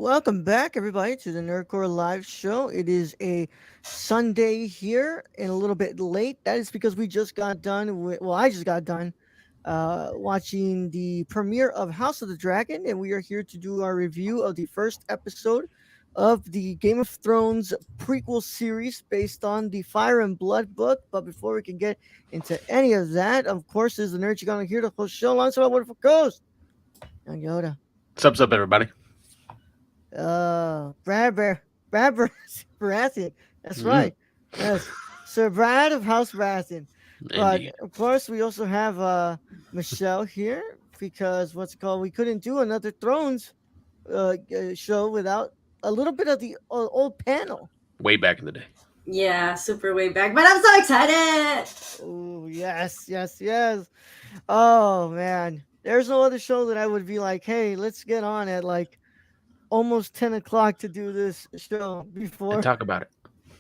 Welcome back, everybody, to the Nerdcore Live Show. It is a Sunday here and a little bit late. That is because we just got done with, well, I just got done watching the premiere of House of the Dragon, and we are here to do our review of the first episode of the Game of Thrones prequel series based on the Fire and Blood book. But before we can get into any of that, of course, is the Nerd Chicano here to host show alongside my wonderful co-host, Young Yoda. What's up, everybody? Brad Baratheon. That's Mm, right. Yes, Sir Brad of House Baratheon. But indeed. of course, we also have Michelle here because what's it called? We couldn't do another Thrones show without a little bit of the old panel. Way back in the day. Yeah, super way back. But I'm so excited. Oh yes, yes, yes. Oh man, there's no other show that I would be like, hey, let's get on at like almost 10 o'clock to do this show And before talk about it.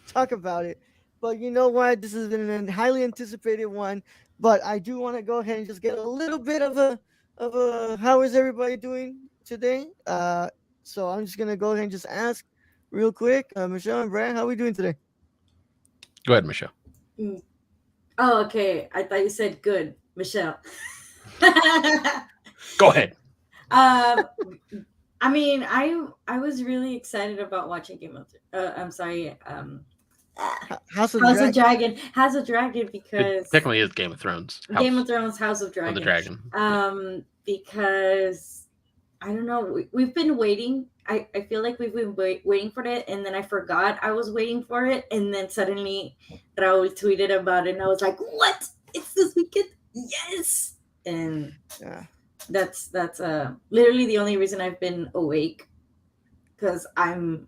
talk about it. But you know what? This has been a highly anticipated one. But I do want to go ahead and just get a little bit of a how is everybody doing today? So I'm just gonna go ahead and just ask real quick, Michelle and Brad, how are we doing today? Go ahead, Michelle. Mm. Oh, okay. I thought you said good, Michelle. Go ahead. um, I mean, I was really excited about watching Game of. I'm sorry. House of House the of Dragon. House of Dragon It because technically is Game of Thrones. Game House of Thrones, House of of Dragon. the Dragon. Because I don't know. We've been waiting. I feel like we've been waiting for it, and then I forgot I was waiting for it, and then suddenly Raul tweeted about it, and I was like, "What? It's this weekend? Yes!" And Yeah. that's literally the only reason I've been awake because I'm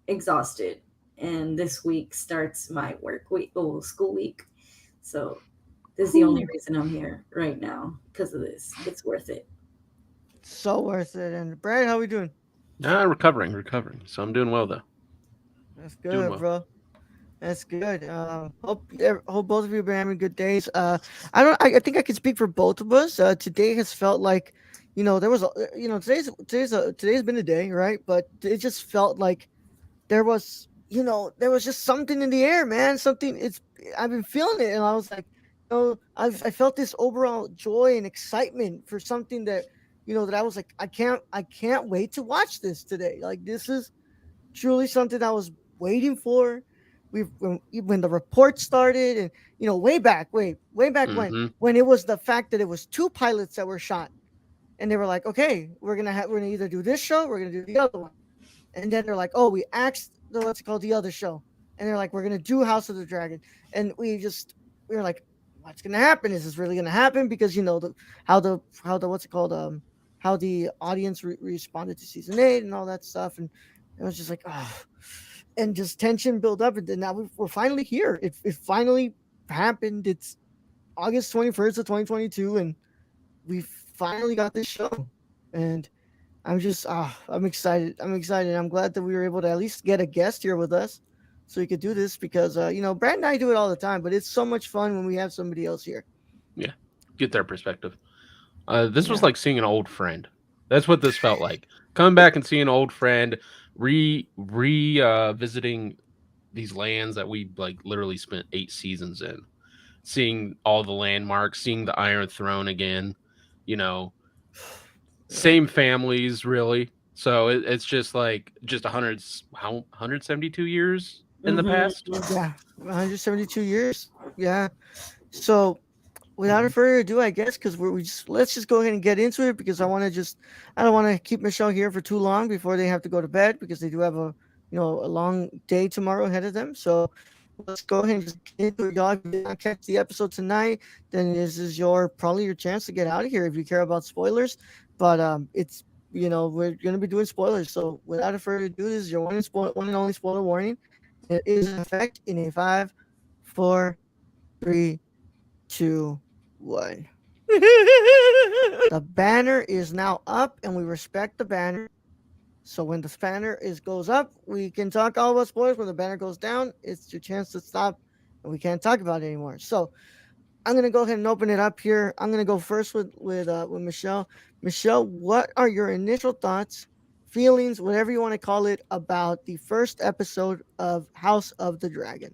exhausted, and this week starts my work week, school week, so this is the only reason I'm here right now because of this. It's worth it. So worth it. And Brad, how we doing? Recovering. So I'm doing well though. That's Doing good, well. bro. That's good. Hope both of you have been having good days. I think I can speak for both of us. Today has felt like, there was, today's been a day, right? But it just felt like there was just something in the air, man. I've been feeling it, and I was like, I felt this overall joy and excitement for something that I was like, I can't wait to watch this today. Like this is truly something I was waiting for. When the report started, and way back Mm-hmm. when it was the fact that it was two pilots that were shot, and they were like, okay, we're gonna either do this show, we're gonna do the other one, and then they're like, oh, we axed what's it called, the other show, and they're like, we're gonna do House of the Dragon, and we were like, what's gonna happen? Is this really gonna happen? Because how the what's it called how the audience responded to season 8 and all that stuff, and it was just like, oh, and just tension build up, and then now we're finally here. It finally happened. It's August 21st of 2022, and we finally got this show, and I'm excited. I'm excited. I'm glad that we were able to at least get a guest here with us so we could do this because Brad and I do it all the time, but it's so much fun when we have somebody else here. Yeah. Get their perspective. This was Yeah. like seeing an old friend. That's what this felt like. Coming back and seeing an old friend, visiting these lands that we like literally spent 8 seasons in. Seeing all the landmarks, seeing the Iron Throne again, you know, Yeah. same families really. So it's just like just 172 years in the Mm-hmm. past. Yeah. 172 years. Yeah. So without further ado, I guess, because we just let's just go ahead and get into it because I don't want to keep Michelle here for too long before they have to go to bed because they do have a long day tomorrow ahead of them. So let's go ahead and just get into it, y'all. If you did not catch the episode tonight, then this is probably your chance to get out of here if you care about spoilers. But it's we're gonna be doing spoilers. So without further ado, this is your one and only spoiler warning. It is in effect in a 5, 4, 3, 2, 1. The banner is now up, and we respect the banner. So when the banner goes up, we can talk all about spoilers. When the banner goes down, it's your chance to stop, and we can't talk about it anymore. So I'm gonna go ahead and open it up here. I'm gonna go first with Michelle. Michelle, what are your initial thoughts feelings, whatever you want to call it, about the first episode of House of the Dragon.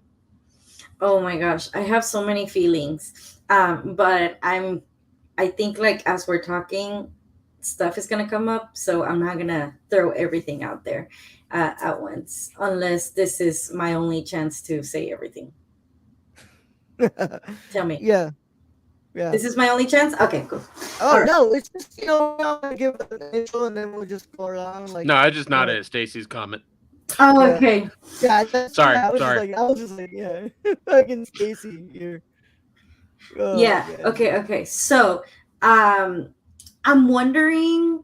Oh my gosh, I have so many feelings. But I think like as we're talking, stuff is gonna come up, so I'm not gonna throw everything out there at once, unless this is my only chance to say everything. Tell me, Yeah, yeah. this is my only chance. Okay, cool. Oh All right. no, it's just I'm gonna give an intro and then we'll just go around No, I just uh, nodded at Stacy's comment. Oh, yeah, okay. yeah. That's Sorry, yeah. sorry. I was just like, yeah, fucking Stacy here. Oh Yeah. man. Okay. Okay. So, um, I'm wondering.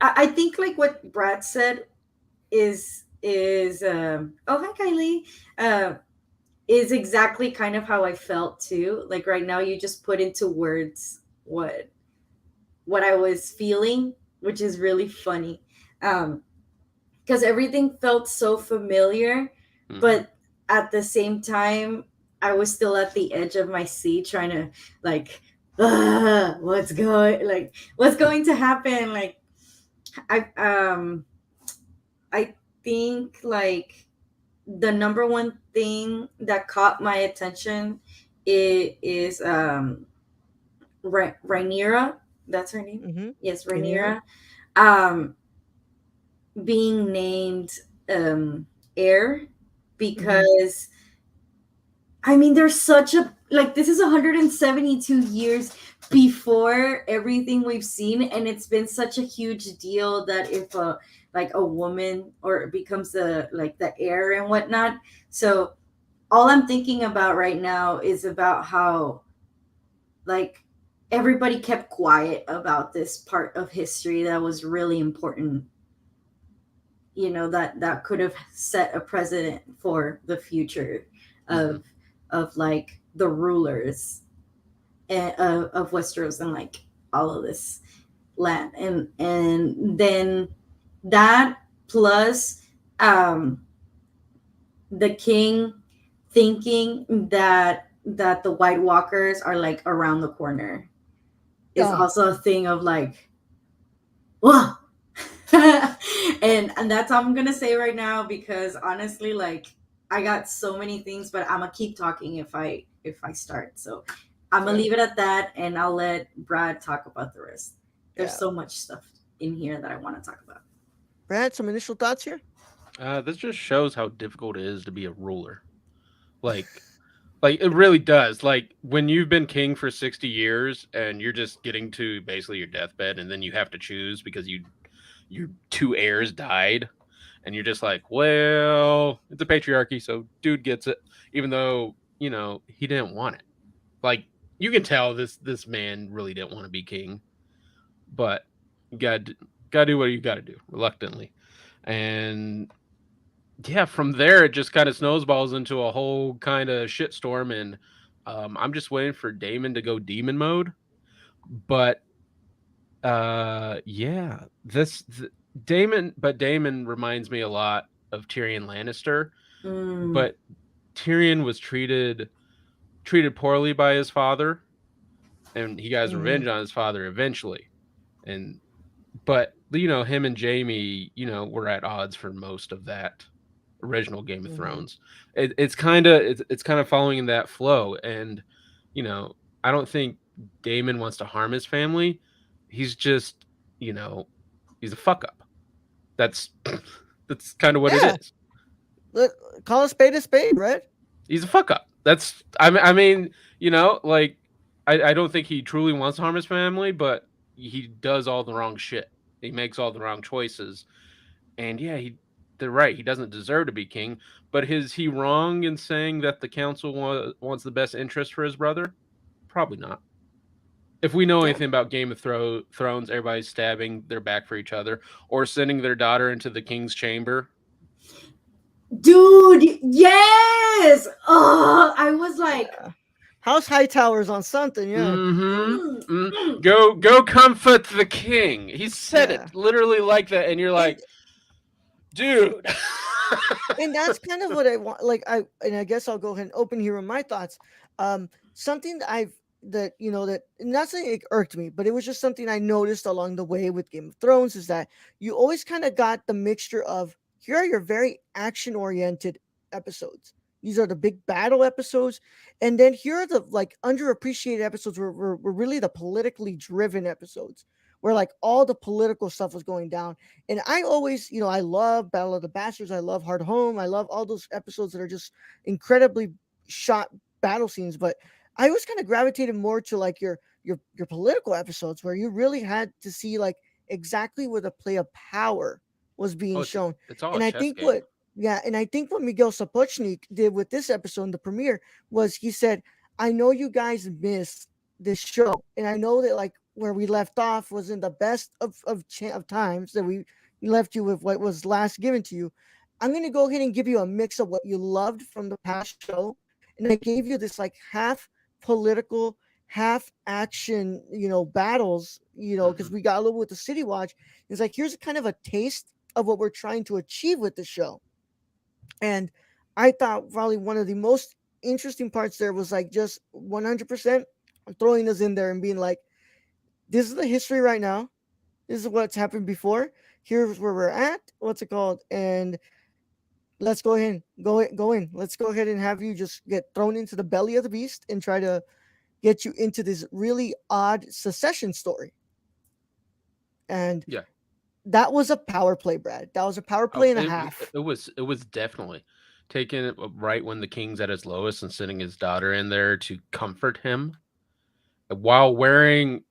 I think like what Brad said is oh hi Kylie, is exactly kind of how I felt too. Like right now, you just put into words what I was feeling, which is really funny. Because everything felt so familiar, Mhm. but at the same time, I was still at the edge of my seat trying to like, what's going to happen? Like, I I think like the number one thing that caught my attention is Rhaenyra. That's her name. Mm-hmm. Yes, Rhaenyra. Rhaenyra. Um, being named heir Mm-hmm. because I mean there's such a like this is 172 years before everything we've seen, and it's been such a huge deal that if a like a woman or becomes the like the heir and whatnot. So all I'm thinking about right now is about how like everybody kept quiet about this part of history that was really important, you know, that could have set a precedent for the future Mhm. of like the rulers and of Westeros and like all of this land. And then that plus um the king thinking that the White Walkers are like around the corner is Oh, also a thing of like, whoa. And that's all I'm gonna say right now because honestly, like I got so many things, but I'm gonna keep talking if I start. So I'm gonna fair. leave it at that, and I'll let Brad talk about the rest. There's Yeah. so much stuff in here that I want to talk about. Brad, some initial thoughts here. This just shows how difficult it is to be a ruler. Like, like it really does. Like when you've been king for 60 years and you're just getting to basically your deathbed, and then you have to choose because your two heirs died, and you're just like, well, it's a patriarchy, so dude gets it, even though he didn't want it. Like you can tell this man really didn't want to be king, but you gotta do what you gotta do reluctantly, and yeah, from there it just kind of snowballs into a whole kind of shitstorm, and I'm just waiting for Damon to go demon mode. But yeah, Damon reminds me a lot of Tyrion Lannister, Mm, but Tyrion was treated poorly by his father, and he got his Mm-hmm. revenge on his father eventually. And but him and Jamie, were at odds for most of that original Game of Mm-hmm. Thrones. It's kind of following in that flow, and you know, I don't think Damon wants to harm his family. He's just, you know, he's a fuck up. That's that's kind of what it Yeah. is. Let call a spade, Brad. He's a fuck up. I mean, like I don't think he truly wants to harm his family, but he does all the wrong shit. He makes all the wrong choices. And yeah, they're right. He doesn't deserve to be king. But is he wrong in saying that the council wants the best interest for his brother? Probably not. If we know Yeah. anything about Game of Thrones, everybody's stabbing their back for each other or sending their daughter into the king's chamber. dude, yes. Oh, I was like, Yeah. House Hightowers on something. Yeah. Mm-hmm. mm, mm. Go comfort the king. He said Yeah. it literally like that, and you're And like, dude. that's kind of what I want. Like I guess I'll go ahead and open here with my thoughts. Something that that that not saying it irked me, but it was just something I noticed along the way with Game of Thrones is that you always kind of got the mixture of here are your very action oriented episodes. These are the big battle episodes, and then here are the like underappreciated episodes were really the politically driven episodes where like all the political stuff was going down. And I always, I love Battle of the Bastards, I love Hard Home, I love all those episodes that are just incredibly shot battle scenes, but I was kind of gravitated more to like your political episodes where you really had to see like exactly where the play of power was being Oh, shown. it's all a And I chess think game. what Miguel Sapochnik did with this episode in the premiere was he said, "I know you guys miss this show, and I know that like where we left off wasn't the best of times that we left you with what was last given to you. I'm gonna go ahead and give you a mix of what you loved from the past show, and I gave you this like half political, half action, battles, because Hmm. we got a little with the City Watch. It's like here's kind of a taste of what we're trying to achieve with the show." And I thought probably one of the most interesting parts there was like just 100% throwing us in there and being like, this is the history right now. This is what's happened before. Here's where we're at. What's it called? And let's go in. Let's go ahead and have you just get thrown into the belly of the beast and try to get you into this really odd secession story. And Yeah. that was a power play, Brad. That was a power Oh, play and a half. it was definitely taking it right when the king's at his lowest and sending his daughter in there to comfort him while wearing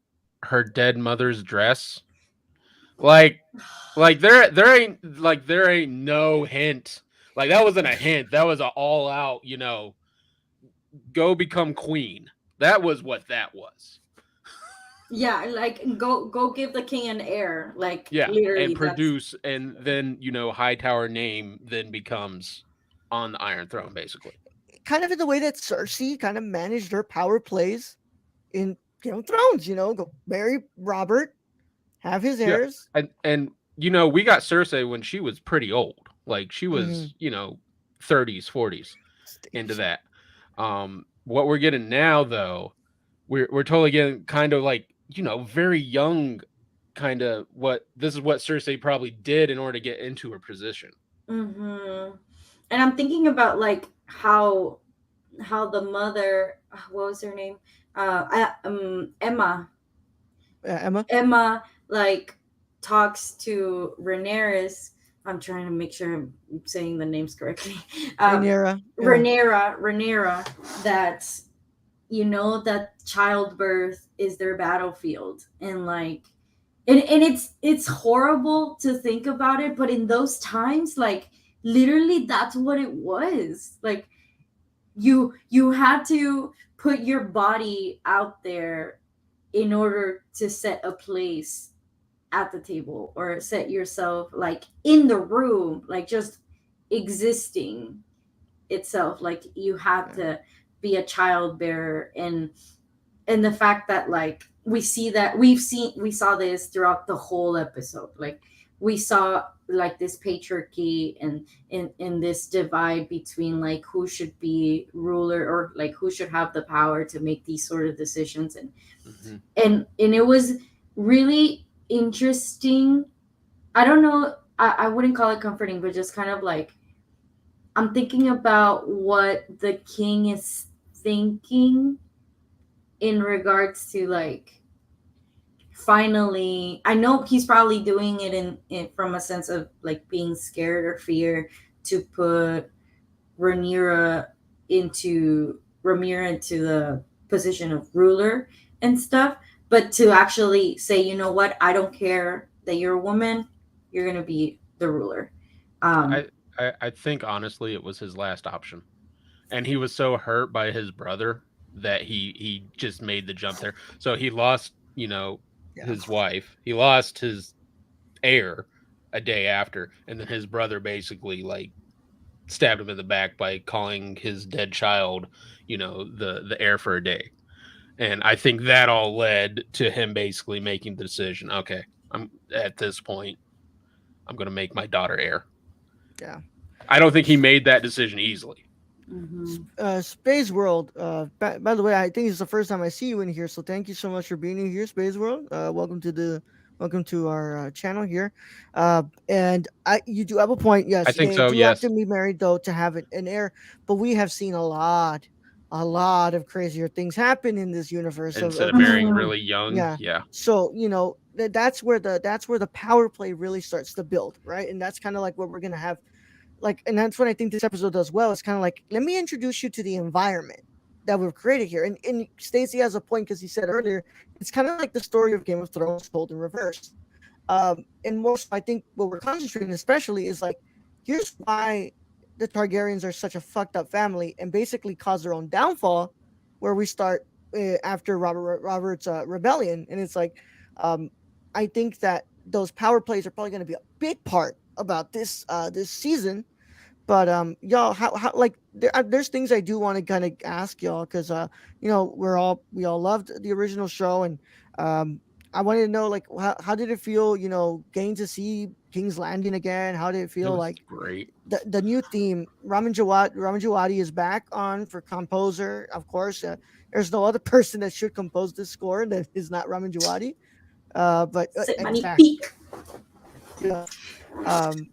her dead mother's dress. Like there ain't no hint. Like that wasn't a hint. That was an all out, go become queen. That was what that was. Yeah, like go give the king an heir. Like Yeah, and literally, that's produce, and then Hightower name then becomes on the Iron Throne, basically. Kind of in the way that Cersei kind of managed her power plays in Game of Thrones, go marry Robert, have his Yeah, heirs. and we got Cersei when she was pretty old, like she Mm-hmm. was 30s, 40s into that. What we're getting now though, we're totally getting kind of like very young, kind of what this is what Cersei probably did in order to get into her position. mm-hmm. And I'm thinking about like how the mother, what was her name? Emma. Emma, Emma like talks to Rhaenyra. I'm trying to make sure I'm saying the names correctly. Um, Rhaenyra, yeah, Rhaenyra, that that childbirth is their battlefield, and like, and it's horrible to think about it, but in those times, like literally, that's what it was. Like you had to put your body out there in order to set a place at the table or set yourself like in the room, like just existing itself. Like you had yeah, to be a child bearer. And the fact that like we saw this throughout the whole episode. Like we saw like this patriarchy and in this divide between like who should be ruler or like who should have the power to make these sort of decisions. And Hmm. and it was really interesting. I don't know, I wouldn't call it comforting, but just kind of like I'm thinking about what the king is thinking in regards to like finally, I know he's probably doing it in from a sense of like being scared or fear to put Rhaenyra into the position of ruler and stuff, but to actually say, you know what, I don't care that you're a woman, you're gonna be the ruler. Um, I, I think honestly it was his last option, and he was so hurt by his brother that he just made the jump there. So he lost yeah. his wife, he lost his heir a day after, and then his brother basically like stabbed him in the back by calling his dead child the heir for a day. And I think that all led to him basically making the decision, okay, I'm at this point, I'm going to make my daughter heir. Yeah. I don't think he made that decision easily. Hmm. Space World. By the way, I think it's the first time I see you in here, so thank you so much for being in here, Space World. Welcome to our channel here. And you do have a point. I Yes, think they so. do have Yes, to be married though to have an heir. But we have seen a lot of crazier things happen in this universe instead of of this. marrying really young. Yeah. Yeah, So that's where the power play really starts to build, right? And that's kind of like what we're gonna have like, and that's what I think this episode does well. It's kind of like, let me introduce you to the environment that we've created here. And Stacey has a point because he said earlier, it's kind of like the story of Game of Thrones told in reverse. And more so, I think what we're concentrating especially is like, here's why the Targaryens are such a fucked up family and basically cause their own downfall, where we start after Robert's rebellion, and it's like, um, I think that those power plays are probably going to be a big part about this season. But y'all, how like there's things I do want to kind of ask y'all because we all loved the original show, and um I wanted to know like how did it feel, getting to see King's Landing again? How did it it feel was like great. the new theme? Raman Djawadi is back on for composer, of course. There's no other person that should compose this score that is not Raman Djawadi. But Sit and money back, peak. yeah. Um,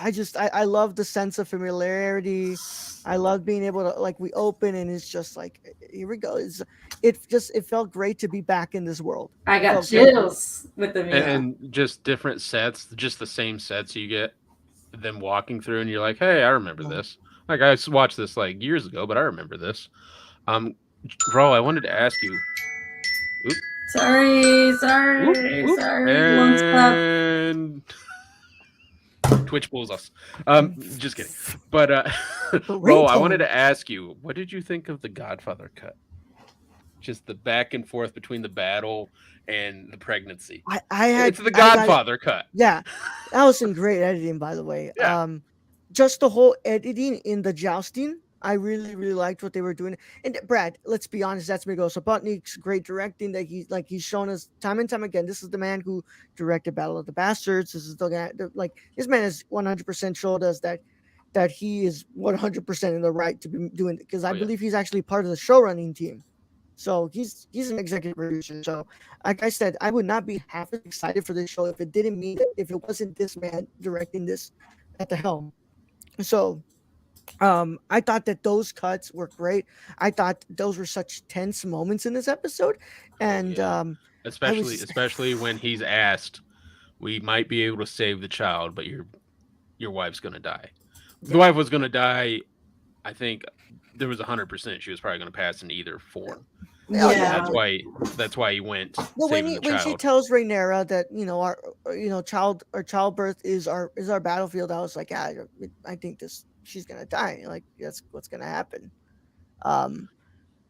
I love the sense of familiarity. I love being able to like we open and it's just like here we go. It felt great to be back in this world. I It got felt great. chills with the meal. And just different sets, just the same sets you get them walking through, and you're like, hey, I remember Yeah. this. Like watched this like years ago, but I remember this. Um, Ro, I wanted to ask you. Oop, Sorry, oop, sorry, oop, sorry. Won't stop. and Twitch pulls us. Just kidding. But Ro, I wanted Ringtone. to ask you, what did you think of the Godfather cut? Just the back and forth between the battle and the pregnancy. It's the I got Godfather cut. Yeah, that was some great editing, by the way. Yeah. Just the whole editing in the jousting, I really, really liked what they were doing. And Brad, let's be honest, that's Miguel Sapochnik's great directing that he's shown us time and time again. This is the man who directed Battle of the Bastards. This is the guy like this man has 100% showed us that he is 100% in the right to be doing it because I Oh yeah. believe he's actually part of the show running team. So he's an executive producer. So like I said, I would not be half as excited for this show if it didn't mean if it wasn't this man directing this at the helm. So I thought that those cuts were great. I thought those were such tense moments in this episode. Oh And yeah. I Especially was especially when he's asked, we might be able to save the child, but your wife's gonna die. The yeah. wife was gonna die. I think there was 100% she was probably gonna pass in either form. Oh And yeah. Yeah. that's why he went Well, saving the when she child. tells Rhaenyra that our childbirth is our battlefield, I was like, yeah, I think this she's gonna die. Like that's what's gonna happen. Um,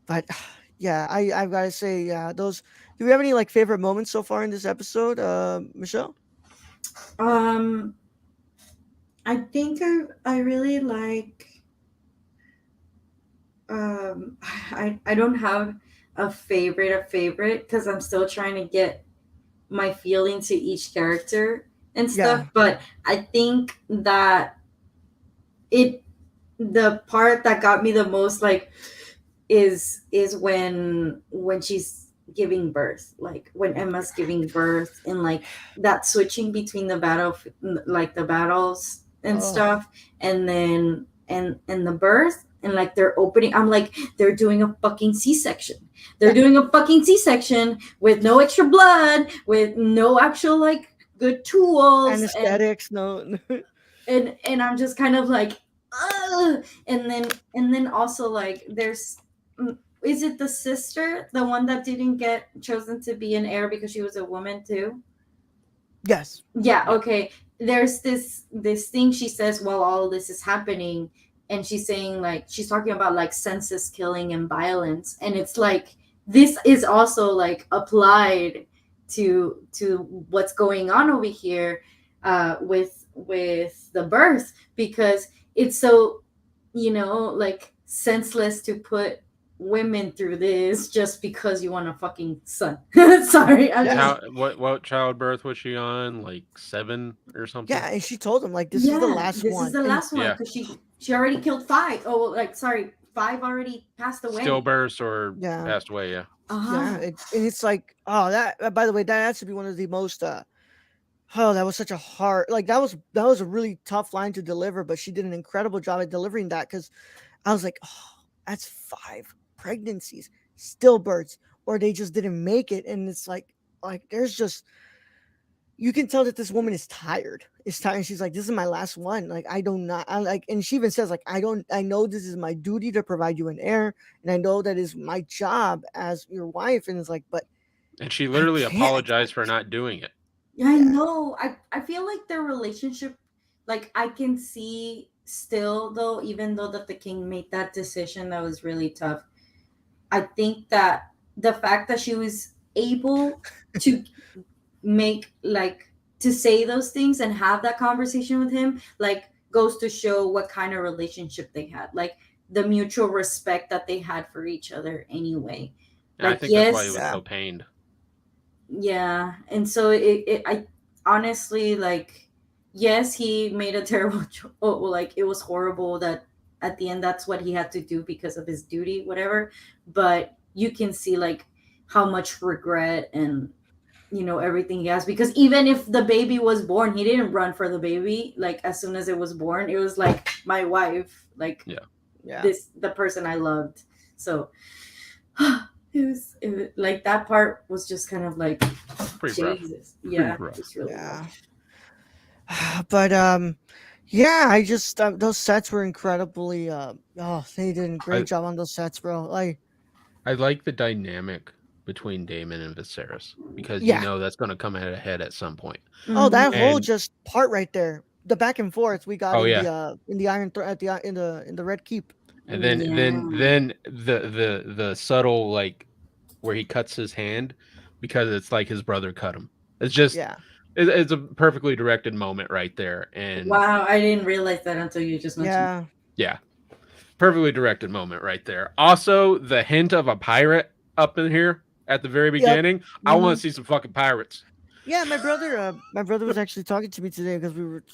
but yeah, I've got to say, yeah, those. Do we have any like favorite moments so far in this episode, Michelle? Um, I think I really like. I don't have a favorite because I'm still trying to get my feeling to each character and Yeah, stuff. But I think that it the part that got me the most like is when she's giving birth, like when Emma's giving birth, and like that switching between the battle, like the battles and oh, stuff, and then and the birth, and like they're opening, I'm like, they're doing a fucking c-section, they're yeah, doing a fucking c-section with no extra blood, with no actual like good tools, anesthetics, no, and I'm just kind of like, ugh. And then also like there's, is it the sister, the one that didn't get chosen to be an heir because she was a woman too? yes, Yeah, Yeah. okay. There's this thing she says while all this is happening, and she's saying like she's talking about like senseless killing and violence, and it's like this is also like applied to what's going on over here with the birth, because it's so, like senseless to put women through this just because you want a fucking son. Sorry, I yeah, just, What childbirth was she on? Like 7 or something? yeah. And she told him like this is the yeah, last this is one, the and last one Yeah. because she already killed 5. Oh, like sorry, 5 already passed away. Stillbirths or Yeah, passed away. Yeah, yeah. Uh-huh. And it's like, oh, that. By the way, that has to be one of the most. Oh, that was such a hard. Like that was a really tough line to deliver, but she did an incredible job at delivering that because I was like, oh, that's 5 pregnancies, stillbirths, or they just didn't make it, and it's like there's just you can tell that this woman is tired. Is tired. She's like, this is my last one. Like, I do not. I like, and she even says, like, I don't. I know this is my duty to provide you an heir, and I know that is my job as your wife. And it's like, but and she I literally can't. apologized for not doing it. I Yeah, know. I feel like their relationship, like I can see still though, even though that the king made that decision that was really tough. I think that the fact that she was able to make like to say those things and have that conversation with him, like goes to show what kind of relationship they had, like the mutual respect that they had for each other anyway. And I Like think that's why he was yes, yeah, so pained. yeah, and so it I honestly like yes he made a terrible oh, well, like it was horrible that at the end that's what he had to do because of his duty whatever, but you can see like how much regret and everything he has, because even if the baby was born he didn't run for the baby. Like as soon as it was born it was like my wife, like Yeah, yeah, this the person I loved. So like that part was just kind of like pretty rough. Jesus. Pretty Yeah, rough. it's really yeah. rough. But yeah. I just those sets were incredibly. Oh, they did a I great job on those sets, bro. Like, I like the dynamic between Damon and Viserys because you yeah. know that's going to come ahead at some point. Oh, that Hmm. whole And just part right there, the back and forth we got oh yeah, in the at the in the Red Keep. and then then Yeah. then the subtle like where he cuts his hand because it's like his brother cut him. It's just Yeah, it's a perfectly directed moment right there, and Wow, I didn't realize that until you just mentioned. yeah, yeah, perfectly directed moment right there. Also, the hint of a pirate up in here at the very yep. beginning. I want Hmm. to see some fucking pirates. Yeah, my brother was actually talking to me today because we were,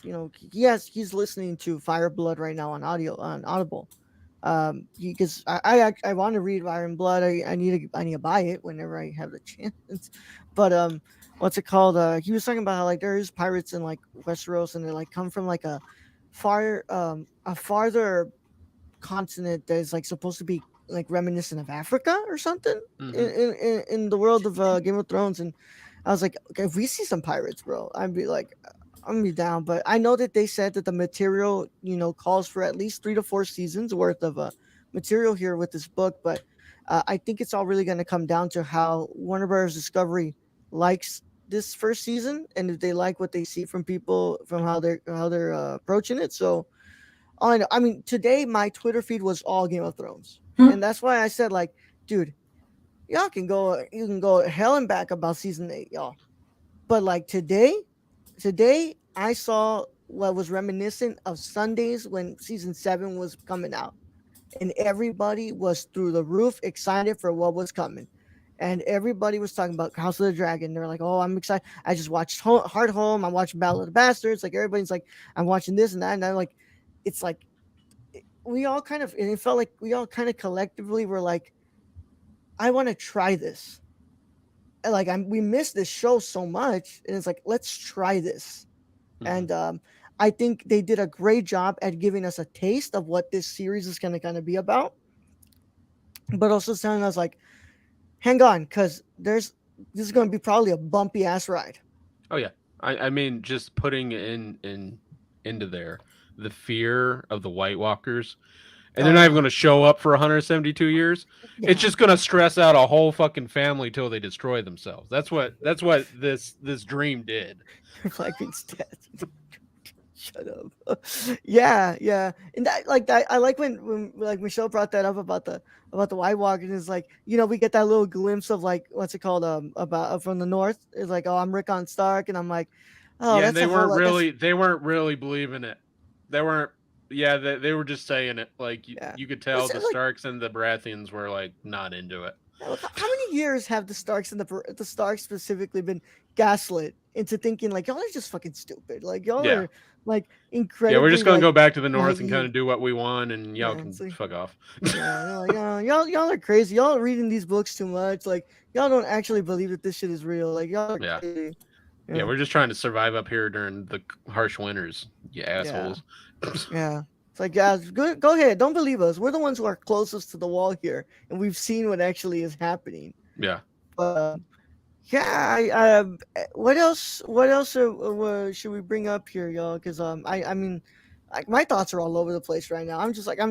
he's listening to Fire Blood right now on Audible. Because I want to read Fire and Blood. I need to buy it whenever I have the chance. But what's it called? He was talking about how like there is pirates in like Westeros, and they like come from like a farther continent that is like supposed to be like reminiscent of Africa or something Hmm. in the world of Game of Thrones. And I was like, okay, if we see some pirates, bro, I'd be like, I'm gonna be down. But I know that they said that the material, calls for at least 3 to 4 seasons worth of material here with this book. But I think it's all really gonna come down to how Warner Bros. Discovery likes this first season, and if they like what they see from people from how they're approaching it. So all I know, I mean, today my Twitter feed was all Game of Thrones, Hmm. and that's why I said, like, dude, you can go hell and back about season 8, y'all. But like today I saw what was reminiscent of Sundays when season 7 was coming out, and everybody was through the roof excited for what was coming. And everybody was talking about House of the Dragon. They're like, "Oh, I'm excited! I just watched Hard Home. I'm watching Battle of the Bastards." Like everybody's like, "I'm watching this and that," and I'm like, "It's like we all kind of," and it felt like we all kind of collectively were like, I want to try this. And like we miss this show so much, and it's like, let's try this. Hmm. And I think they did a great job at giving us a taste of what this series is going to kind of be about, but also telling us like, hang on, because this is going to be probably a bumpy ass ride. Oh yeah, I mean just putting in into there the fear of the White Walkers, and they're Oh not even yeah, going to show up for 172 years. It's yeah. just going to stress out a whole fucking family till they destroy themselves. That's what this dream did. Like instead. Shut up. Yeah, yeah. And that like that I like when like Michelle brought that up about the White Walkers. It's like, we get that little glimpse of like what's it called about from the north. It's like, oh, I'm Rickon Stark, and I'm like, oh, Yeah, and that's a whole lot. That's they weren't really believing it. They weren't. Yeah, they were just saying it. Like yeah. you could But tell it's the like Starks and the Baratheons were like not into it. Look, how many years have the Starks and the Starks specifically been gaslit into thinking like y'all are just fucking stupid, like y'all Yeah. are like Yeah, we're just incredibly gonna like go back to the north and kind naive. of do what we want, and y'all Yeah, can it's like fuck off. yeah, they're like y'all are crazy. Y'all are reading these books too much. Like y'all don't actually believe that this shit is real. Like y'all are Yeah. crazy. Yeah, Yeah, we're just trying to survive up here during the harsh winters, you yeah, assholes. yeah. It's like guys, go ahead. Don't believe us. We're the ones who are closest to the wall here, and we've seen what actually is happening. Yeah. But yeah, what else? What else should we bring up here, y'all? Because I mean, like my thoughts are all over the place right now. I'm just like I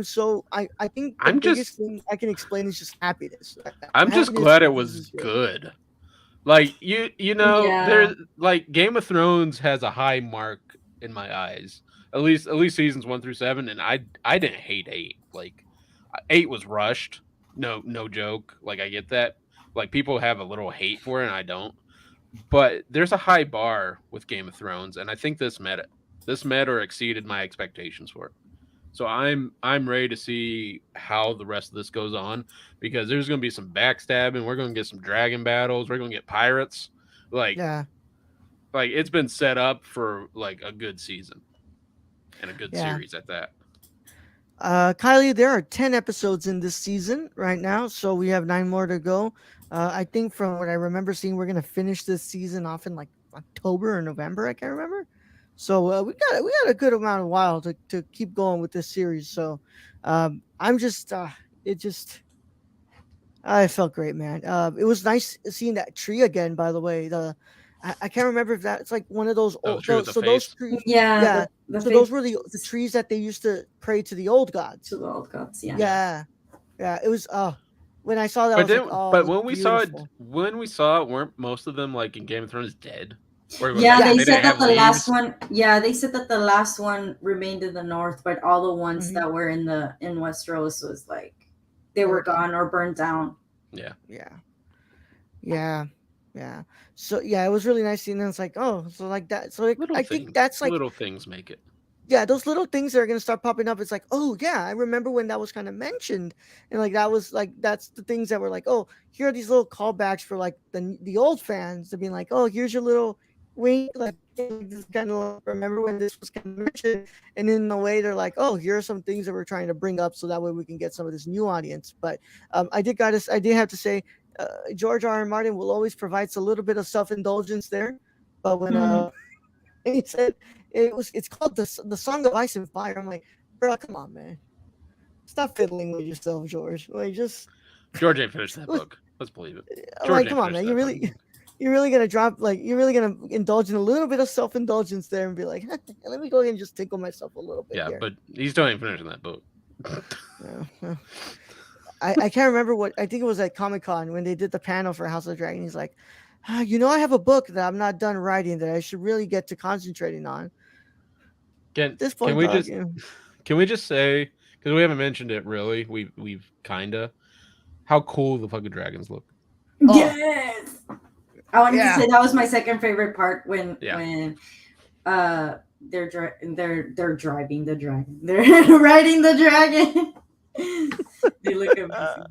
think the I'm biggest just thing I can explain is just happiness. I'm just Happiness glad it is was just good. good. Like you know, Yeah. there's like Game of Thrones has a high mark in my eyes. At least seasons 1 through 7, and I didn't hate 8. Like 8 was rushed. No joke. Like I get that. Like people have a little hate for it, and I don't. But there's a high bar with Game of Thrones, and I think this met it. This met or exceeded my expectations for it. So I'm ready to see how the rest of this goes on because there's going to be some backstabbing. We're going to get some dragon battles. We're going to get pirates. Like Yeah, like it's been set up for like a good season and a good yeah. series at that. Kylie, there are 10 episodes in this season right now, so we have 9 more to go. I think from what I remember seeing, we're gonna finish this season off in like October or November. I can't remember. So we got a good amount of while to keep going with this series. So I'm just it just I felt great, man. It was nice seeing that tree again. By the way, I can't remember if that's like one of those Oh, the old tree with those the so those face. trees, Yeah, yeah. the So those face were the trees that they used to pray to the old to gods. the old gods. Yeah. Yeah. Yeah, yeah. It was when I saw that, I But was like, then oh, it but was beautiful. when we saw it, weren't most of them like in Game of Thrones dead? Or was Yeah, like Yeah. they they said didn't that have the last leaves? one. Yeah, they said that the last one remained in the north, but all the ones Hmm. that were in Westeros was like they They were were done. gone or burned down. Yeah. Yeah, yeah, yeah. So yeah, it was really nice seeing them. It's like, oh, so like that. So like, Little I think things. that's like Little things make it. yeah, those little things that are gonna start popping up. It's like, oh yeah, I remember when that was kind of mentioned, and like that was like that's the things that were like, oh, here are these little callbacks for like the old fans to being like, oh, here's your little wink, like this kind of like, remember when this was kind of mentioned, and in a way they're like, oh, here are some things that we're trying to bring up so that way we can get some of this new audience. But I did have to say, George R. R. Martin will always provides a little bit of self indulgence there, but when Mhm. he said it's called the Song of Ice and Fire. I'm like, bro, come on, man, stop fiddling with yourself, George. Like, just George ain't finished that like, book. Let's believe it. I'm George like, ain't come on, finished man, that fucking book. you're really gonna drop like you're really gonna indulge in a little bit of self indulgence there and be like, let me go ahead and just tickle myself a little bit Yeah, here. but he still ain't finishing that book. Yeah, well, I can't remember what I think it was at Comic Con when they did the panel for House of Dragon. He's like, I have a book that I'm not done writing that I should really get to concentrating on. Can At this can point, we dog, just can we just say because we haven't mentioned it really? We've kinda how cool the fucking dragons look. oh Yes. I wanted to yeah, say that was my second favorite part Yeah, when they're driving the dragon. They're riding the dragon. They look amazing.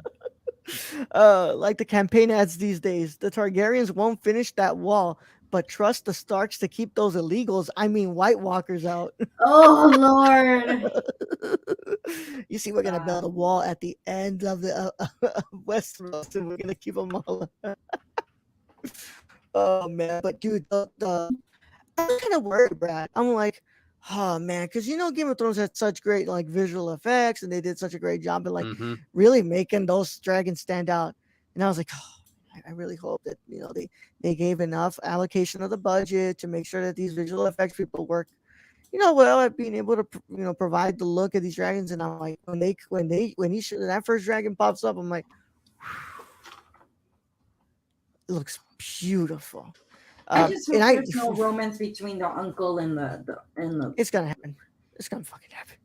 like the campaign ads these days. The Targaryens won't finish that wall, but trust the Starks to keep those illegals, I mean White Walkers out. Oh Lord. You see, we're gonna build a Um, wall at the end of the of Westeros, and we're gonna keep them all. Oh man, but dude, the I was kind of worried, Brad. I'm like, oh man, because Game of Thrones had such great like visual effects, and they did such a great job at like mhm. really making those dragons stand out. And I was like, oh, I really hope that they gave enough allocation of the budget to make sure that these visual effects people work, well at being able to provide the look of these dragons. And I'm like, when that first dragon pops up, I'm like, it looks beautiful. I just And hope I there's no romance between the uncle and the it's gonna happen. It's gonna fucking happen.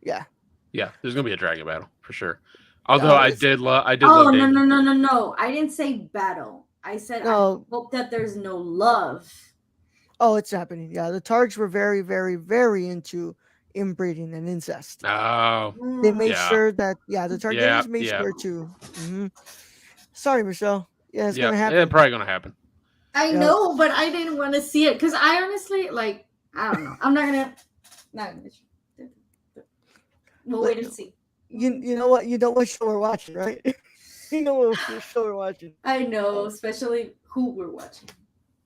Yeah. Yeah, there's gonna be a dragon battle for sure. Although Oh, it's I did Oh love no Damon's no no book. no no. I didn't say battle. I said I no. hope that there's no love. Oh, it's happening. Yeah, the Targs were very, very, very into inbreeding and incest. Oh, They made Mm. yeah, sure that the yeah, Targaryens made yeah. sure to. Mhm. Sorry, Michelle. Yeah, it's Yeah, gonna it's happen. probably gonna happen. I Yeah, know, but I didn't want to see it because I honestly like. I don't know. I'm not gonna. Not gonna. We'll like wait and see. you know what show we're watching, right? You know what show we're watching. I know, Uh, especially who we're watching.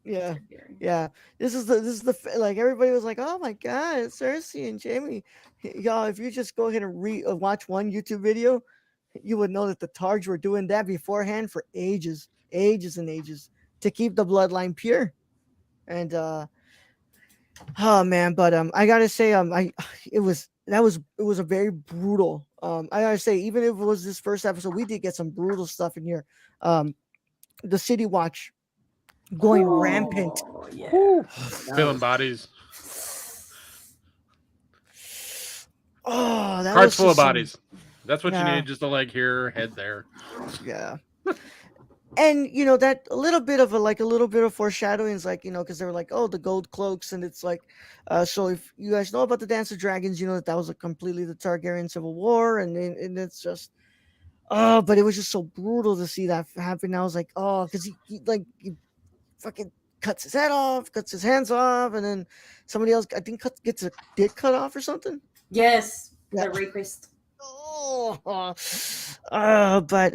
yeah, Targaryen. yeah. Like everybody was like, oh my god, it's Cersei and Jamie. Y'all, if you just go ahead and watch one YouTube video, you would know that the Targs were doing that beforehand for ages and ages to keep the bloodline pure. And oh man, but I gotta say, I it was a very brutal. I gotta say, even if it was this first episode, we did get some brutal stuff in here. Um, the City Watch going rampant. Oh yeah, Whew. that Spilling was. bodies, Oh, that carts was full of just some. bodies. That's what you Yeah, need, just a leg here, head there. yeah. And that a little bit of a little bit of foreshadowing is like because they were like, oh, the gold cloaks, and it's like so if you guys know about the Dance of Dragons, you know that was a completely the Targaryen civil war, and it's just oh, but it was just so brutal to see that happen. I was like, oh, because he fucking cuts his head off, cuts his hands off, and then somebody else I think gets a dick cut off or something. Yes, Yeah. the rapist. Oh, but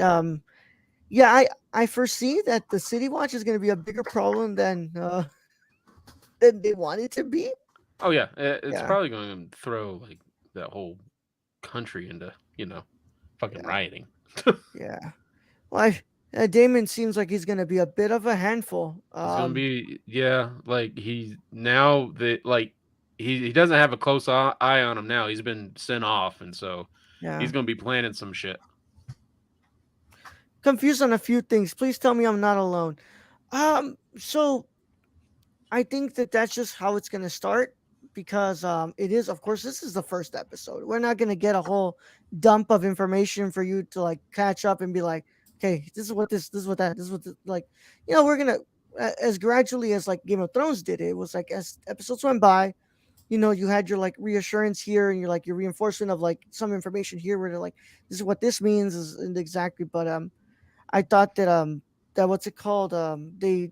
yeah, I foresee that the City Watch is going to be a bigger problem than they want it to be. Oh yeah, it's Yeah, probably going to throw like that whole country into fucking yeah, rioting. yeah. Well, Damon seems like he's going to be a bit of a handful. He's gonna be like he now that like he doesn't have a close eye on him now. He's been sent off, and so he's Yeah, gonna be planning some shit. confused on a few things. Please tell me I'm not alone. So I think that that's just how it's going to start because it is, of course, this is the first episode. We're not going to get a whole dump of information for you to like catch up and be like, okay, this is what that, this is what, like, we're going to, as gradually as like Game of Thrones did, it was like as episodes went by, you had your like reassurance here and you're like your reinforcement of like some information here where they're like, this is what this means is and exactly. But I thought that what's it called? They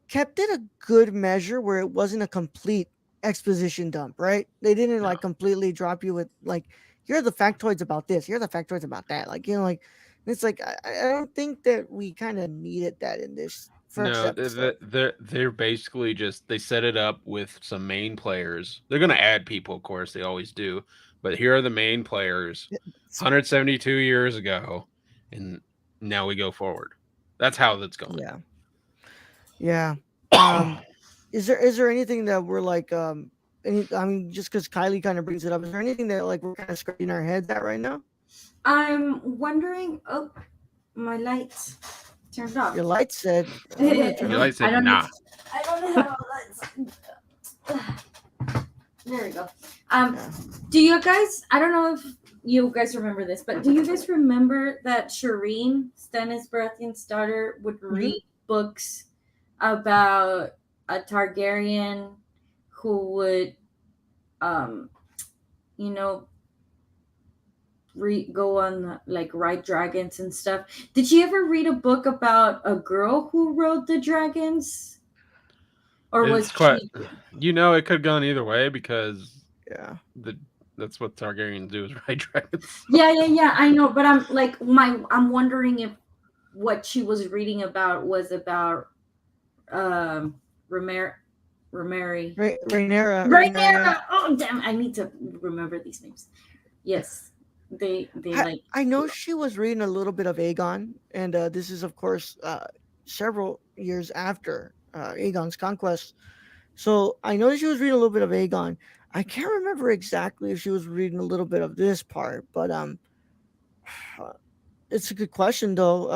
kept it a good measure where it wasn't a complete exposition dump, right? They didn't No, like completely drop you with like, here are the factoids about this, here are the factoids about that. Like, like it's like I don't think that we kind of needed that in this first no, episode. they're basically just they set it up with some main players. They're gonna add people, of course, they always do. But here are the main players, It's- 172 years ago, and now we go forward. That's how that's going. yeah, yeah. Um, is there anything that we're like I mean, just because Kylie kind of brings it up, is there anything that like we're kind of scratching our heads at right now? I'm wondering. Oh, my lights turned off. Your light said, I'm gonna turn Your on. light I said don't. nah. I don't have lights. There we go. Yeah. Do you guys? I don't know if you guys remember this, but do you guys remember that Shireen, Stannis Baratheon's daughter, would Mhm. read books about a Targaryen who would, um, you know, go on like ride dragons and stuff? Did you ever read a book about a girl who rode the dragons, or was It's quite, she? it could have gone either way because Yeah. the that's what Targaryens do is ride dragons. Yeah. I know, but I'm wondering if what she was reading about was about Remer Remary Rainera. Rhaenyra. Oh damn! I need to remember these names. Yes, they like. I know she was reading a little bit of Aegon, and this is, of course, several years after Aegon's conquest. So I know she was reading a little bit of Aegon. I can't remember exactly if she was reading a little bit of this part, but it's a good question though.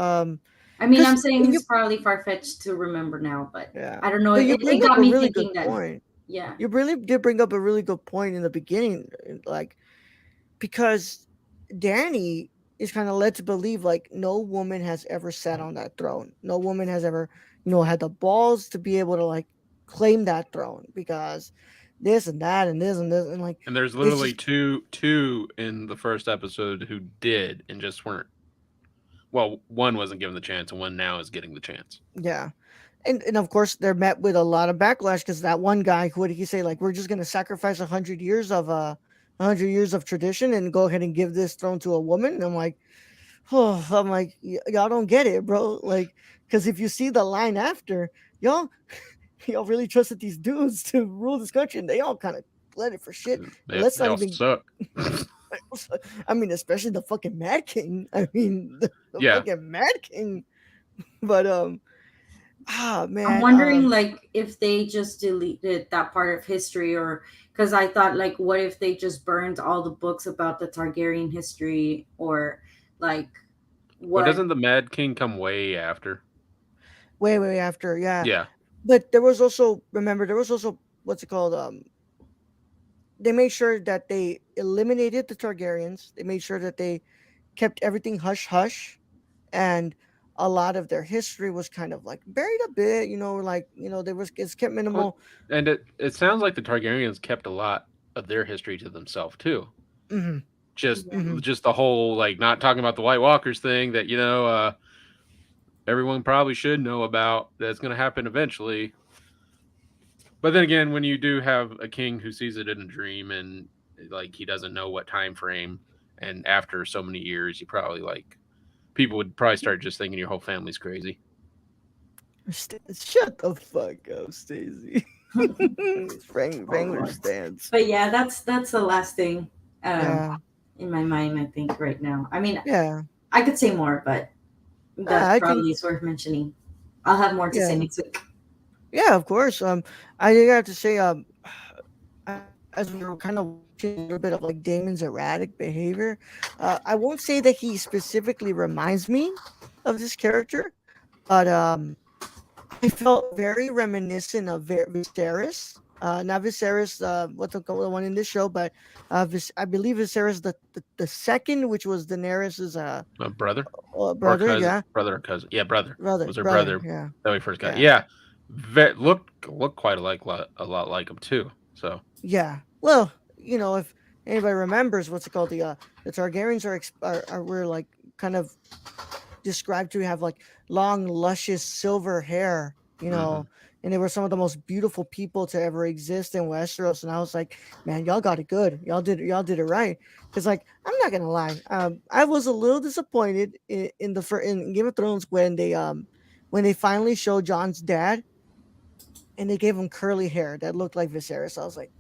I mean, I'm Because saying it's probably far fetched to remember now, but yeah, I don't know. but you It bring up got a me really good thinking that. point. Yeah. You really did bring up a really good point in the beginning, like because Danny is kind of led to believe like no woman has ever sat on that throne. No woman has ever, had the balls to be able to like claim that throne because this and that and this and this and like And there's it's literally just two in the first episode who did and just weren't well, one wasn't given the chance, and one now is getting the chance. Yeah. And of course they're met with a lot of backlash because that one guy, what did he say? Like, we're just gonna sacrifice 100 years of 100 years of tradition and go ahead and give this throne to a woman. And I'm like, oh, I'm like, y'all don't get it, bro. Like, because if you see the line after, y'all, y'all really trusted these dudes to rule this country, and they all kind of let it for shit. And let's They not all even. suck. I mean, especially the fucking Mad King. I mean, the Yeah, fucking Mad King. But I'm man, wondering like if they just deleted that part of history, or because I thought like what if they just burned all the books about the Targaryen history, or like but what? doesn't the Mad King come way after? way after, yeah. Yeah, But there was also, remember, there was also, what's it called? They made sure that they eliminated the Targaryens. They made sure that they kept everything hush hush, and a lot of their history was kind of like buried a bit. Like there was it's kept well, minimal. and it sounds like the Targaryens kept a lot of their history to themselves too. Hmm. Just Yeah. Hmm. just the whole like not talking about the White Walkers thing that everyone probably should know about that's going to happen eventually. But then again, when you do have a king who sees it in a dream and like he doesn't know what time frame, and after so many years, you probably like people would probably start just thinking your whole family's crazy. Shut the fuck up, Stacey. Frank Oh Wrangler Lord. stands. But yeah, that's the last thing Yeah, in my mind, I think, right now. I mean, yeah. I could say more, but that I can. probably is worth mentioning. I'll have more to say Yeah, next week. yeah. Of course. I think I have to say, as we were kind of watching a little bit of like Damon's erratic behavior, I won't say that he specifically reminds me of this character, but I felt very reminiscent of Viserys. Not Viserys, the one in this show, but I believe Viserys the second, which was Daenerys's A brother or brother. cousin, Yeah, brother or cousin. Yeah, brother. It was her brother. brother Yeah, that we first got. yeah. Yeah, look quite a lot like him too. So Yeah. Well, if anybody remembers, what's it called? The Targaryens were like kind of described to have like long, luscious silver hair, hmm and they were some of the most beautiful people to ever exist in Westeros. And I was like, man, y'all got it good. Y'all did it right. Because like, I'm not gonna lie, I was a little disappointed in Game of Thrones when they finally showed John's dad and they gave him curly hair that looked like Viserys. I was like,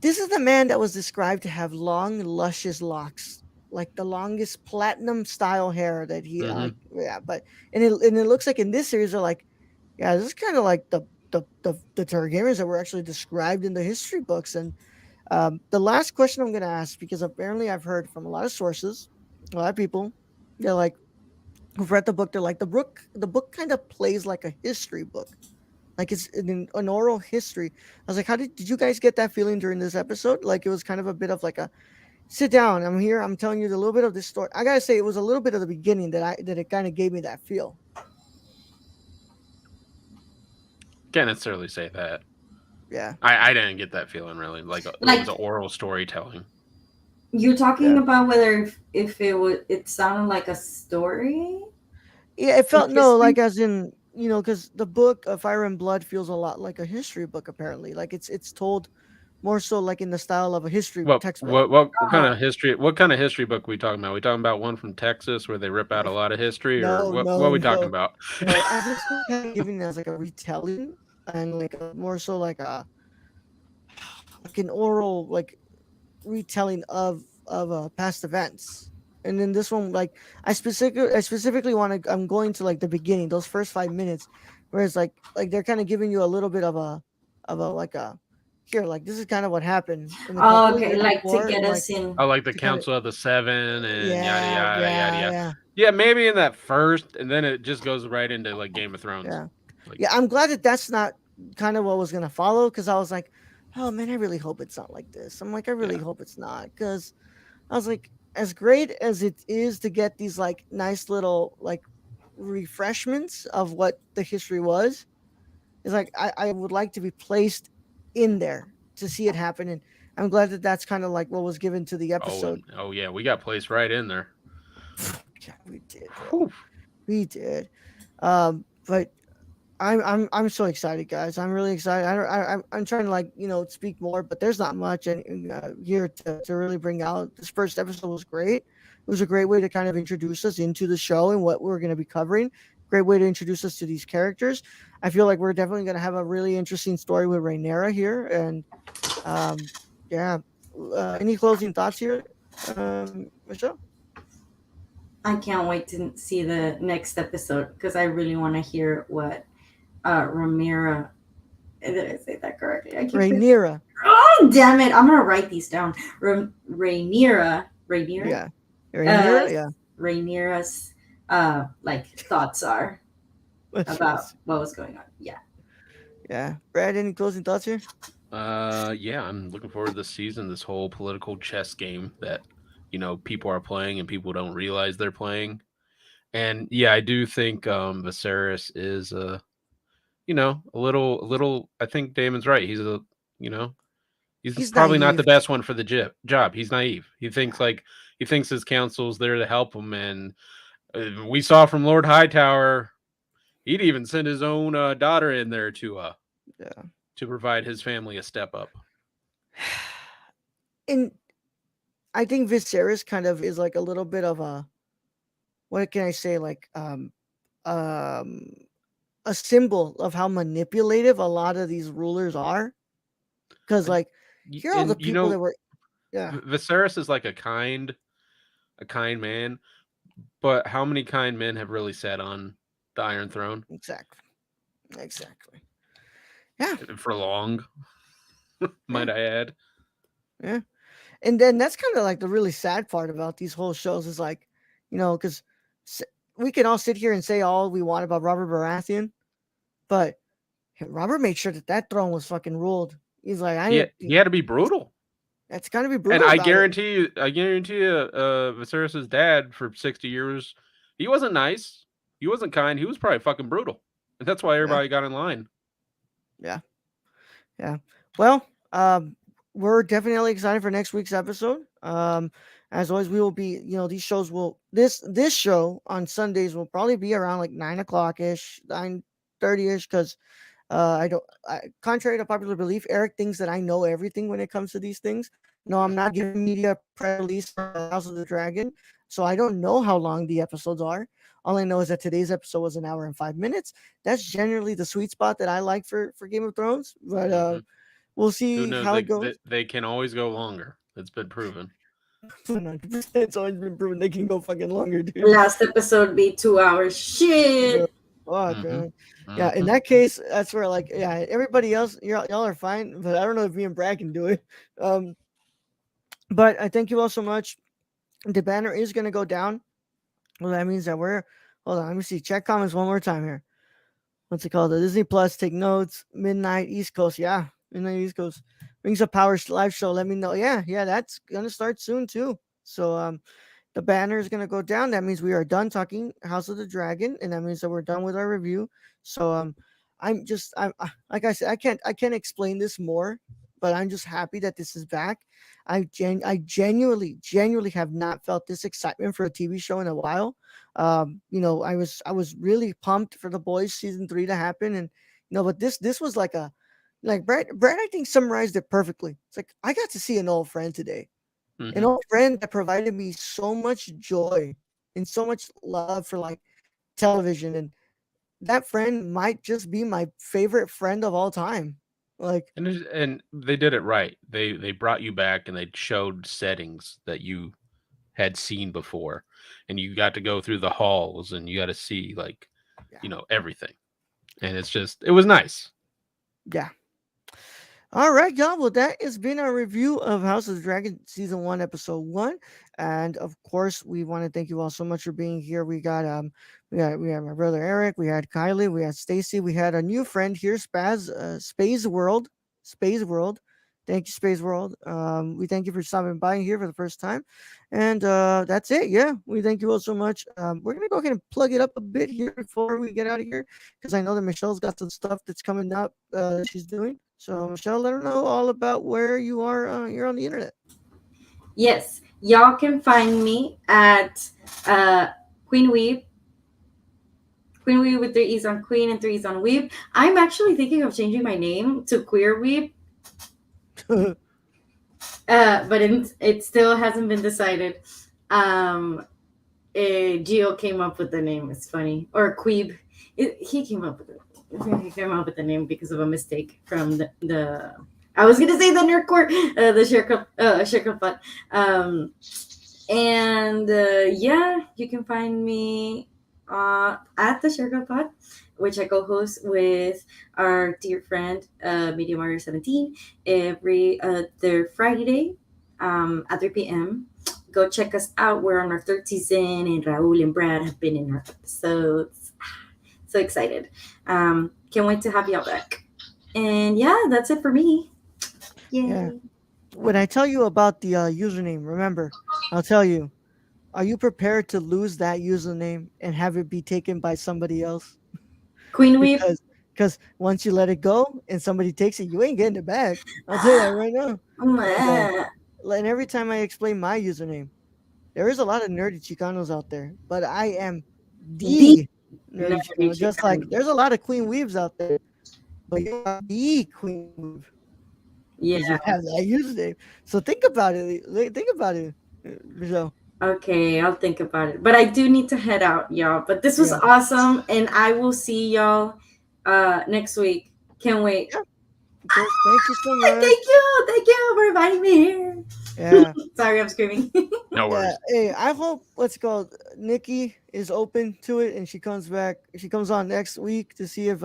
this is the man that was described to have long, luscious locks, like the longest platinum style hair that he hmm like. Yeah, but and it looks like in this series they're like, yeah, this is kind of like the Targaryens that were actually described in the history books. And the last question I'm gonna ask, because apparently I've heard from a lot of sources, a lot of people, they're like who've read the book, they're like the book kind of plays like a history book, like it's an oral history. I was like, how did you guys get that feeling during this episode? Like it was kind of a bit of like a sit down. I'm here. I'm telling you a little bit of this story. I gotta say, it was a little bit of the beginning that it kind of gave me that feel. can't necessarily say that. Yeah, I didn't get that feeling really. Like it was Like an oral storytelling. you're talking yeah, about whether if it sounded like a story, yeah. It like felt no, history. like as in because the book of Fire and Blood feels a lot like a history book. Apparently, like it's told more so like in the style of a history What textbook. what what what kind Oh of history? What kind of history book are we talking about? We talking about one from Texas where they rip out a lot of history, or No, what? What are no, we talking no, about? no. As it's kind of given as like a retelling and like a, more so like an oral like retelling of past events. And then this one, like I specifically want to. I'm going to like the beginning, those first 5 minutes, where it's like they're kind of giving you a little bit of a like a here, like this is kind of what happened in a couple of okay, years like to before, get and like us in. I like the to kind of Council of the Seven and yada yeah, yada yada yeah, yada. yeah, Yeah, maybe in that first, and then it just goes right into like Game of Thrones. yeah, Like, yeah. I'm glad that that's not kind of what was gonna follow, because I was like, oh man, I really hope it's not like this. I'm like, I really yeah. hope it's not, because I was like, as great as it is to get these like nice little like refreshments of what the history was, is like I would like to be placed in there to see it happen. And I'm glad that that's kind of like what was given to the Oh, episode. and oh yeah, we got placed right in there. Yeah, we did, bro. Whew. We did. But I'm so excited, guys. I'm really excited. I'm trying to like speak more, but there's not much here to really bring out. This first episode was great. It was a great way to kind of introduce us into the show and what we're going to be covering. Great way to introduce us to these characters. I feel like we're definitely going to have a really interesting story with Rhaenyra here, and um, yeah. Any closing thoughts here, Michelle? I can't wait to see the next episode because I really want to hear what Ramira. Did I say that correctly? I keep saying, Rhaenyra. oh damn it! I'm gonna write these down. Rhaenyra, Yeah. Rhaenyra. Yeah. Rhaenyra's like thoughts are What's about yours? what was going on. Yeah. Yeah. Brad, any closing thoughts here? Yeah, I'm looking forward to this season. This whole political chess game that people are playing and people don't realize they're playing. And yeah, I do think Viserys is a little. I think Damon's right. You know, he's He's probably not the naive. best one for the job. He's naive. Yeah. He thinks his counsel's there to help him, and we saw from Lord Hightower, he'd even send his own daughter in there Yeah. to provide his family a step up. And I think Viserys kind of is like a little bit of a, what can I say, like um a symbol of how manipulative a lot of these rulers are. Because And like here are all the and people that were, yeah, Viserys is like a kind man, but how many kind men have really sat on the Iron Throne exactly. Exactly. Yeah. for long? Yeah. Might I add? Yeah. And then that's kind of like the really sad part about these whole shows is like, because we can all sit here and say all we want about Robert Baratheon, but Robert made sure that that throne was fucking ruled. He's like, I didn't. He had to be brutal. That's got to be And brutal about it. I guarantee you, Viserys' dad for 60 years, he wasn't nice. He wasn't kind. He was probably fucking brutal. And that's why Yeah, everybody got in line. yeah, yeah. Well, we're definitely excited for next week's episode. As always, we will be. These shows will this show on Sundays will probably be around like 9 o'clock ish, 9:30 ish, because I don't. Contrary to popular belief, Eric thinks that I know everything when it comes to these things. No, I'm not giving media press release for House of the Dragon, so I don't know how long the episodes are. All I know is that today's episode was an hour and 5 minutes. That's generally the sweet spot that I like for Game of Thrones. But Hmm. we'll Who see knows? how it goes. They can always go longer. It's been proven. 100%. It's always been proven they can go fucking longer, dude. Last episode be 2 hours. Yeah. Shit. Fuck, Hmm. man. Yeah, in that case, that's where like yeah, everybody else, y'all are fine, but I don't know if me and Brad can do it. Um, but I thank you all so much. The banner is gonna go down. Well, that means that we're hold on, let me see. Check comments one more time here. What's it called? The Disney Plus, take notes, midnight East Coast. Yeah, midnight East Coast. Rings of Power live show. Let me know. Yeah, that's gonna start soon too. So the banner is going to go down. That means we are done talking House of the Dragon, and that means that we're done with our review. So like I said, I can't explain this more, but I'm just happy that this is back. I genuinely have not felt this excitement for a TV show in a while. I was really pumped for The Boys season 3 to happen, and but this was like Brad I think summarized it perfectly. It's like I got to see an old friend today, an Hmm. old friend that provided me so much joy and so much love for like television, and that friend might just be my favorite friend of all time. Like, And they did it right. They brought you back and they showed settings that you had seen before, and you got to go through the halls and you got to see yeah, everything. And it was nice. yeah. All right, y'all. Well, that has been our review of House of the Dragon season 1, episode 1, and of course, we want to thank you all so much for being here. We had my brother Eric, we had Kylie, we had Stacy, we had a new friend here, Space World, Space World. Thank you, Space World. We thank you for stopping by here for the first time, and that's it. Yeah, we thank you all so much. We're gonna go ahead and plug it up a bit here before we get out of here because I know that Michelle's got some stuff that's coming up she's doing. So, Michelle, let her know all about where you are. You're on the internet. Yes. Y'all can find me at uh, Queen Weave. Queen Weave with three E's on Queen and three E's on Weave. I'm actually thinking of changing my name to Queer Weave, but it still hasn't been decided. Um, Gio came up with the name. It's funny, or Queeb. He came up with it. He came up with the name because of a mistake from the I was gonna say the nerd court, the Shirkup, and yeah, you can find me at the Shirkup, which I co-host with our dear friend Media Mario 17 every other Friday at 3 p.m. Go check us out. We're on our third season, and Raul and Brad have been in our episodes. So excited. Can't wait to have y'all back. And yeah, that's it for me. Yay. Yeah. When I tell you about the username, remember, I'll tell you. Are you prepared to lose that username and have it be taken by somebody else? Queen Weave. Because once you let it go and somebody takes it, you ain't getting it back. I'll tell you that right now. So, and every time I explain my username, there is a lot of nerdy Chicanos out there, but I am The the nerdy nerdy Chicano. Just like Chicano. there's a lot of Queen Weaves out there, but you are the Queen Weave because you Yeah. have that username. So think about it. Think about it, Michelle. Okay, I'll think about it. But I do need to head out, y'all. But this was Yeah. awesome, and I will see y'all next week. Can't wait. Yeah. Of course. Thank you so much. Thank you for inviting me here. Yeah. Sorry, I'm screaming. No Yeah, worries. hey, I hope let's go. Nikki is open to it, and she comes back. She comes on next week to see if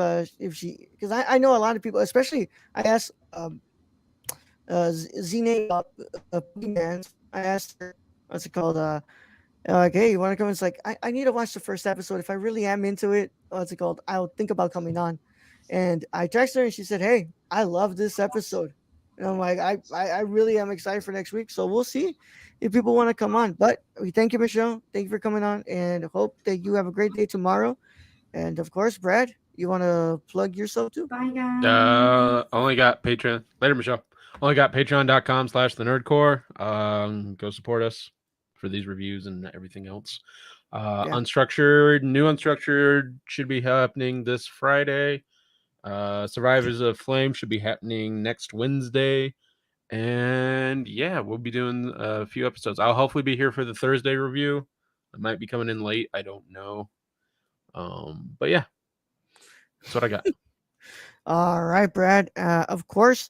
she because I know a lot of people, especially I asked Zine about P-Mans. I asked her what's it called like, hey, you want to come? It's like I need to watch the first episode. If I really am into it, what's it called? I'll think about coming on. And I texted her, and she said, "Hey, I love this episode." And I'm like, I really am excited for next week. So we'll see if people want to come on. But we thank you, Michelle. Thank you for coming on, and hope that you have a great day tomorrow. And of course, Brad, you want to plug yourself too? Bye, guys. Only got Patreon. Later, Michelle. Only got patreon.com/the nerdcore. Go support us for these reviews and everything else. Yeah. New Unstructured should be happening this Friday. Survivors of Flame should be happening next Wednesday. And yeah, we'll be doing a few episodes. I'll hopefully be here for the Thursday review. I might be coming in late. I don't know. But yeah, that's what I got. All right, Brad. Of course,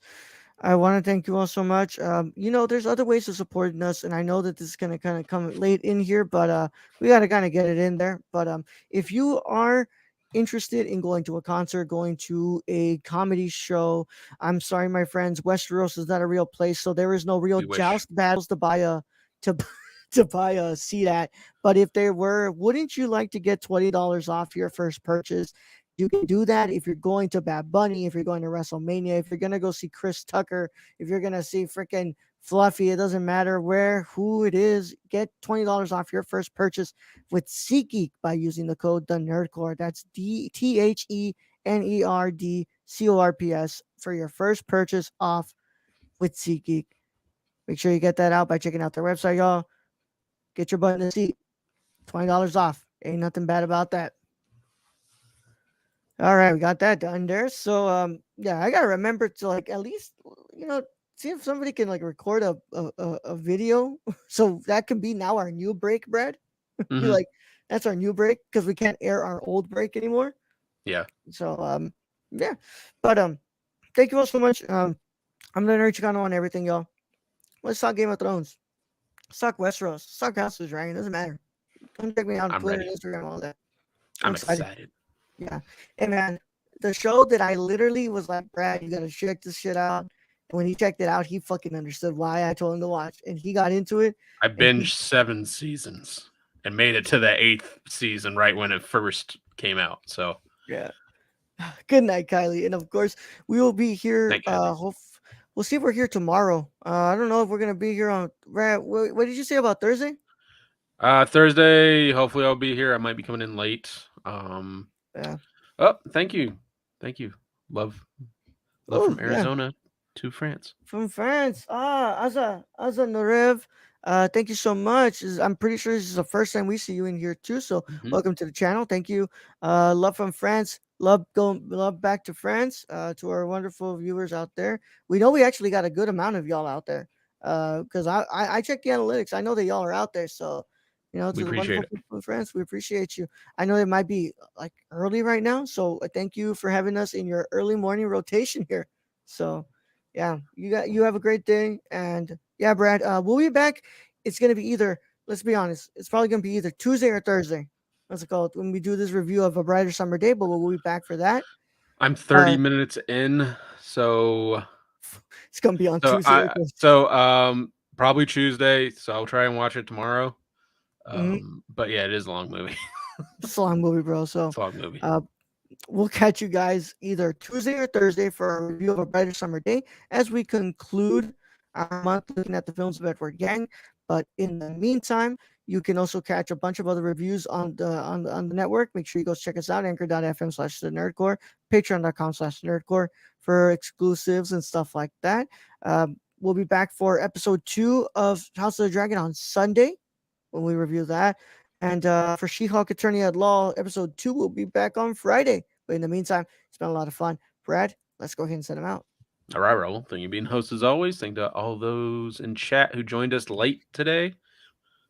I want to thank you all so much. There's other ways of supporting us, and I know that this is going to kind of come late in here, but we got to kind of get it in there. But if you are interested in going to a concert, going to a comedy show, I'm sorry, my friends, Westeros is not a real place, so there is no real We wish. joust battles to buy to to buy a seat at. But if there were, wouldn't you like to get $20 off your first purchase? You can do that if you're going to Bad Bunny, if you're going to WrestleMania, if you're going to go see Chris Tucker, if you're going to see freaking Fluffy, it doesn't matter who it is. Get $20 off your first purchase with SeatGeek by using the code The Nerdcore. That's TheNerdCorps for your first purchase off with SeatGeek. Make sure you get that out by checking out their website, y'all. Get your butt in the seat. $20 off. Ain't nothing bad about that. All right, we got that done there. So yeah, I gotta remember to like at least see if somebody can like record a video so that can be now our new break, Brad. Be Mhm. like that's our new break because we can't air our old break anymore. Yeah. So yeah. But thank you all so much. I'm the Nerd Chicano on everything, y'all. Let's talk Game of Thrones. Let's talk Westeros. Let's talk House of the Dragon. Doesn't matter. Come check me out on I'm Twitter ready. and Instagram, all that. I'm I'm excited. excited. Yeah. Hey man, the show that I literally was like, Brad, you gotta check this shit out. And when he checked it out, he fucking understood why I told him to watch. And he got into it. I And he binged 7 seasons and made it to the 8th season right when it first came out. So yeah. Good night, Kylie. And of course, we will be here. thank you. We'll see if we're here tomorrow. I don't know if we're gonna be here on Brad. What did you say about Thursday? Thursday, hopefully I'll be here. I might be coming in late. Yeah. Oh, thank you. Thank you. Love Oh, from yeah. Arizona to France. From France. Asa Norev. Thank you so much. I'm pretty sure this is the first time we see you in here too. So Mhm. welcome to the channel. Thank you. Love from France. Love back to France. To our wonderful viewers out there. We know we actually got a good amount of y'all out there. Because I check the analytics. I know that y'all are out there. So We to the appreciate wonderful it. people in France, we appreciate you. I know it might be like early right now. So thank you for having us in your early morning rotation here. So yeah, you have a great day. And yeah, Brad, we'll be back. It's gonna be either, let's be honest, it's probably gonna be either Tuesday or Thursday. What's it called? When we do this review of A Brighter Summer Day, but we'll be back for that. I'm Uh 30 minutes in, so it's gonna be on so Tuesday or I Thursday. so probably Tuesday. So I'll try and watch it tomorrow. Mm-hmm. But yeah, it is a long movie. It's a long movie, bro. So It's a long movie. uh we'll catch you guys either Tuesday or Thursday for our review of A Brighter Summer Day as we conclude our month looking at the films of Edward Yang. But in the meantime, you can also catch a bunch of other reviews on the network. Make sure you go check us out, anchor.fm/the nerdcore, patreon.com/nerdcore for exclusives and stuff like that. We'll be back for episode 2 of House of the Dragon on Sunday when we review that. And for She-Hulk Attorney at Law, episode 2 will be back on Friday. But in the meantime, it's been a lot of fun. Brad, let's go ahead and send him out. All right, Raul. Thank you for being host as always. Thank you to all those in chat who joined us late today.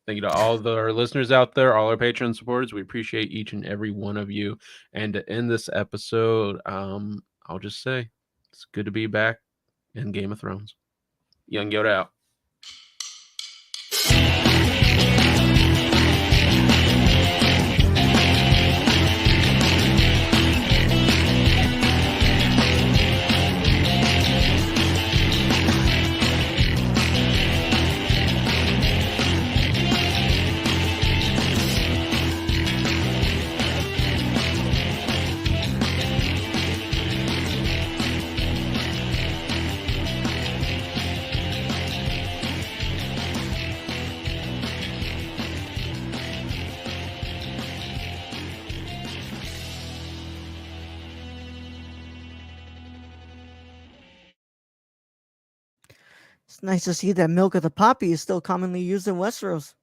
Thank you to all our listeners out there, all our Patreon supporters. We appreciate each and every one of you. And to end this episode, I'll just say it's good to be back in Game of Thrones. Young Yoda out. It's nice to see that milk of the poppy is still commonly used in Westeros.